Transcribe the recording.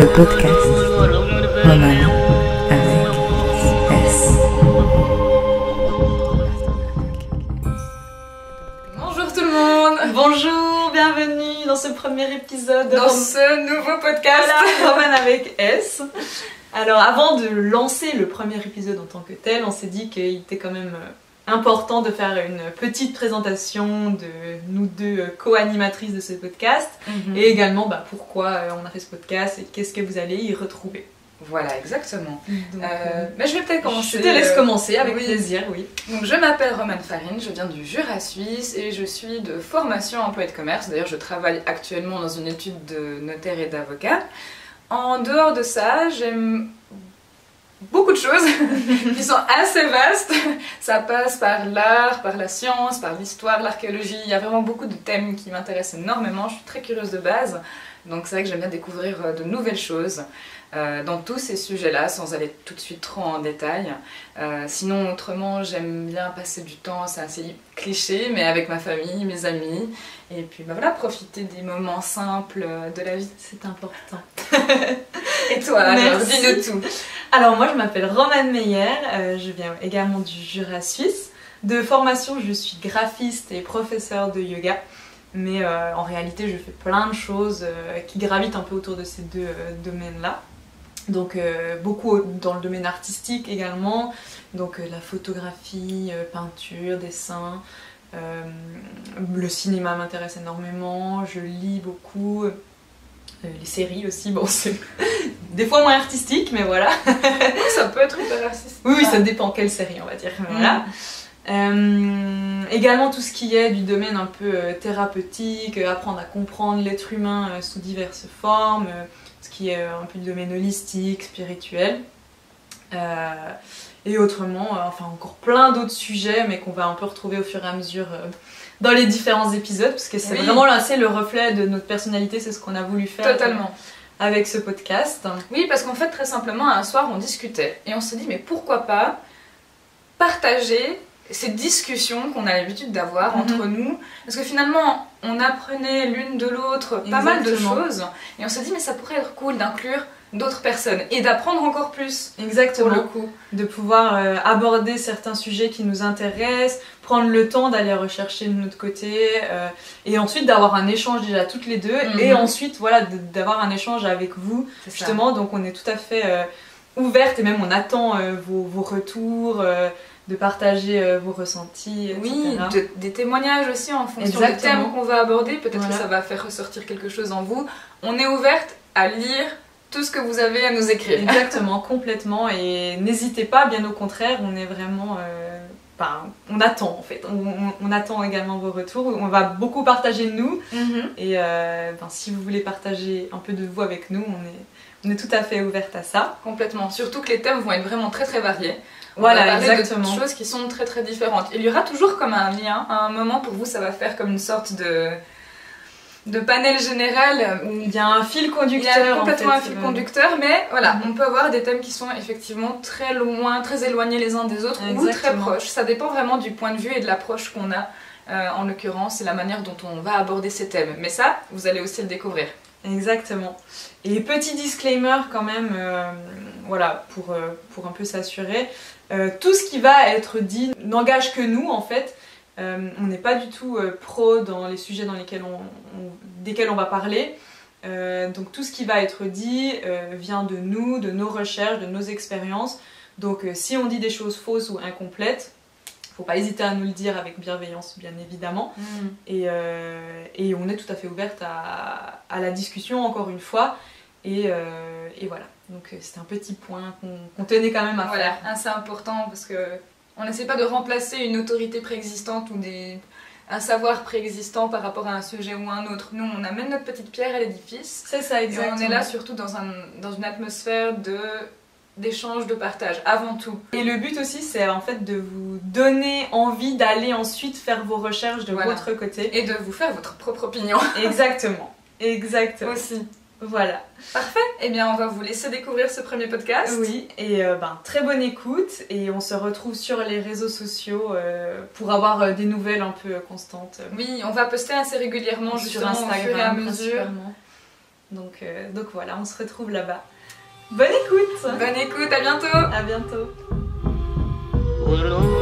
le podcast Romane avec S. Bonjour tout le monde. Bonjour, bienvenue dans ce premier épisode Dans ce nouveau podcast Romane avec S. Alors avant de lancer le premier épisode en tant que tel, on s'est dit qu'il était quand même important de faire une petite présentation de nous deux co-animatrices de ce podcast et également pourquoi on a fait ce podcast et qu'est-ce que vous allez y retrouver. Voilà, exactement. Donc, mais je vais peut-être commencer. Je te laisse commencer avec plaisir, oui. Donc je m'appelle Romane Farine, je viens du Jura suisse et je suis de formation emploi et de commerce. D'ailleurs je travaille actuellement dans une étude de notaire et d'avocat. En dehors de ça, j'aime beaucoup de choses qui sont assez vastes. Ça passe par l'art, par la science, par l'histoire, l'archéologie. Il y a vraiment beaucoup de thèmes qui m'intéressent énormément. Je suis très curieuse de base. Donc c'est vrai que j'aime bien découvrir de nouvelles choses dans tous ces sujets-là, sans aller tout de suite trop en détail. Sinon, autrement, j'aime bien passer du temps, c'est assez cliché, mais avec ma famille, mes amis. Et puis voilà, profiter des moments simples de la vie. C'est important. Et toi, alors, dis-nous tout. Alors moi je m'appelle Romane Meyer, je viens également du Jura suisse. De formation je suis graphiste et professeure de yoga, mais en réalité je fais plein de choses qui gravitent un peu autour de ces deux domaines-là. Donc beaucoup dans le domaine artistique également, donc la photographie, peinture, dessin, le cinéma m'intéresse énormément, je lis beaucoup. Les séries aussi, bon c'est des fois moins artistique, mais voilà. Ça peut être hyper artistique. Oui, ça dépend quelle série on va dire. Voilà. Également tout ce qui est du domaine un peu thérapeutique, apprendre à comprendre l'être humain sous diverses formes, ce qui est un peu du domaine holistique, spirituel. Et autrement, enfin encore plein d'autres sujets, mais qu'on va un peu retrouver au fur et à mesure dans les différents épisodes, parce que c'est vraiment là, c'est le reflet de notre personnalité, c'est ce qu'on a voulu faire. Totalement. Avec ce podcast. Oui, parce qu'en fait, très simplement, un soir, on discutait, et on se dit, mais pourquoi pas partager ces discussions qu'on a l'habitude d'avoir entre nous, parce que finalement, on apprenait l'une de l'autre pas mal de choses, et on se dit, mais ça pourrait être cool d'inclure d'autres personnes et d'apprendre encore plus. Exactement. Pour le coup. De pouvoir aborder certains sujets qui nous intéressent, prendre le temps d'aller rechercher de notre côté et ensuite d'avoir un échange déjà toutes les deux et ensuite voilà d'avoir un échange avec vous justement. Donc on est tout à fait ouverte et même on attend vos retours, de partager vos ressentis, etc. Oui, des témoignages aussi en fonction des thèmes qu'on va aborder. Peut-être que ça va faire ressortir quelque chose en vous. On est ouverte à lire tout ce que vous avez à nous écrire. Exactement, complètement. Et n'hésitez pas, bien au contraire, on est vraiment... on attend en fait. On attend également vos retours. On va beaucoup partager de nous. Et si vous voulez partager un peu de vous avec nous, on est tout à fait ouverte à ça. Complètement. Surtout que les thèmes vont être vraiment très très variés. Voilà, exactement. De choses qui sont très très différentes. Il y aura toujours comme un lien. À un moment, pour vous, ça va faire comme une sorte de panel général où il y a un fil conducteur. Il y a complètement un fil conducteur, mais voilà, on peut avoir des thèmes qui sont effectivement très loin, très éloignés les uns des autres ou très proches. Ça dépend vraiment du point de vue et de l'approche qu'on a, en l'occurrence, et la manière dont on va aborder ces thèmes. Mais ça, vous allez aussi le découvrir. Exactement. Et petit disclaimer quand même, voilà, pour un peu s'assurer, tout ce qui va être dit n'engage que nous en fait. On n'est pas du tout pro dans les sujets desquels on va parler. Donc tout ce qui va être dit vient de nous, de nos recherches, de nos expériences. Donc si on dit des choses fausses ou incomplètes, faut pas hésiter à nous le dire avec bienveillance, bien évidemment. Et on est tout à fait ouverte à la discussion, encore une fois. Et voilà. Donc c'est un petit point qu'on tenait quand même à faire. C'est important parce que on n'essaie pas de remplacer une autorité préexistante ou un savoir préexistant par rapport à un sujet ou un autre. Nous, on amène notre petite pierre à l'édifice. C'est ça, exactement. Et on est là surtout dans une atmosphère d'échange, de partage, avant tout. Et le but aussi, c'est en fait de vous donner envie d'aller ensuite faire vos recherches de votre côté. Et de vous faire votre propre opinion. Exactement. Exactement. Aussi. Voilà. Parfait. Eh bien, on va vous laisser découvrir ce premier podcast. Oui, et très bonne écoute. Et on se retrouve sur les réseaux sociaux pour avoir des nouvelles un peu constantes. Oui, on va poster assez régulièrement, justement, sur Instagram, au fur et à mesure. Donc voilà, on se retrouve là-bas. Bonne écoute! Bonne écoute, à bientôt! À bientôt! Well,